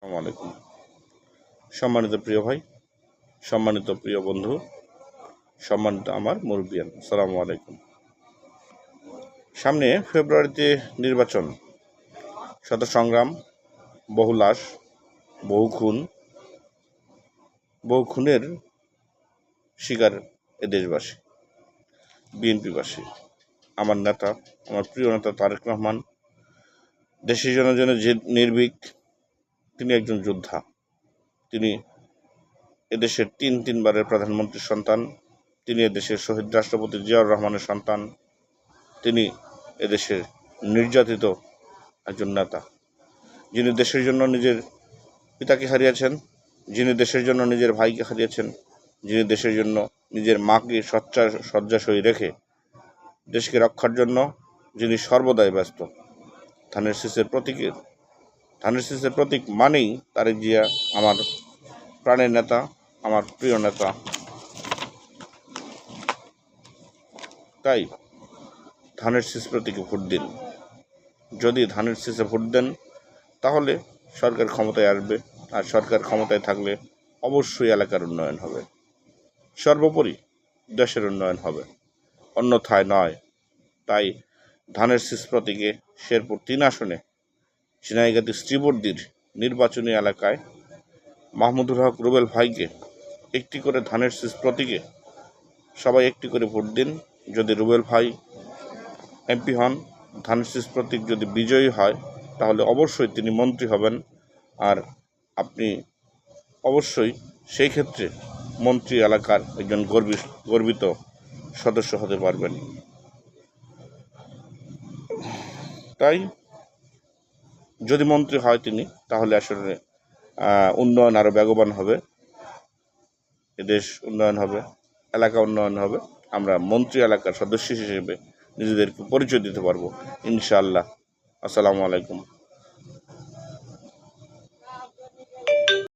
আসসালামু আলাইকুম। সম্মানিত প্রিয় ভাই, সম্মানিত প্রিয় বন্ধু, সম্মানিত আমার মুরব্বিয়ান, আসসালামু আলাইকুম। সামনে ফেব্রুয়ারিতে নির্বাচন, শত সংগ্রাম, বহু লাশ, বহু খুনের শিকার এ দেশবাসী, বিএনপিবাসী। আমার নেতা, আমার প্রিয় নেতা তারেক রহমান দেশের জন্য যে নির্ভীক, তিনি একজন যোদ্ধা। তিনি এদেশের তিনবারের প্রধানমন্ত্রীর সন্তান। তিনি এদেশের শহীদ রাষ্ট্রপতি জিয়াউর রহমানের সন্তান। তিনি এদেশের নির্যাতিত একজন নেতা, যিনি দেশের জন্য নিজের পিতাকে হারিয়েছেন, যিনি দেশের জন্য নিজের ভাইকে হারিয়েছেন, যিনি দেশের জন্য নিজের মাকে শয্যাশয়ী রেখে দেশকে রক্ষার জন্য যিনি সর্বদাই ব্যস্ত। ধানের শীষের প্রতীক মানেই তারেক জিয়া আমার প্রাণের নেতা, আমার প্রিয় নেতা। তাই ধানের শীষ প্রতীকে ভোট দিন। যদি ধানের শীষে ভোট দেন তাহলে সরকার ক্ষমতায় আসবে, আর সরকার ক্ষমতায় থাকলে অবশ্যই এলাকার উন্নয়ন হবে, সর্বোপরি দেশের উন্নয়ন হবে, অন্যথায় নয়। তাই ধানের শীষ প্রতীকে শেরপুর 3 আসনে ঝিনাইগাতী শ্রীবর্দীর নির্বাচনী এলাকায় মাহমুদুল হক রুবেল ভাইকে একটি করে ধানের শীষ প্রতীকে সবাই একটি করে ভোট দিন। যদি রুবেল ভাই এমপি হন, ধানের শীষ প্রতীক যদি বিজয়ী হয়, তাহলে অবশ্যই তিনি মন্ত্রী হবেন, আর আপনি অবশ্যই সেই ক্ষেত্রে মন্ত্রী এলাকার একজন গর্বিত সদস্য হতে পারবেন। তাই যদি মন্ত্রী হয় তিনি, তাহলে আসলে উন্নয়ন আরও বেগবান হবে, এদেশ উন্নয়ন হবে, এলাকা উন্নয়ন হবে। আমরা মন্ত্রী এলাকার সদস্য হিসেবে নিজেদেরকে পরিচয় দিতে পারবো ইনশাআল্লাহ। আসসালামু আলাইকুম।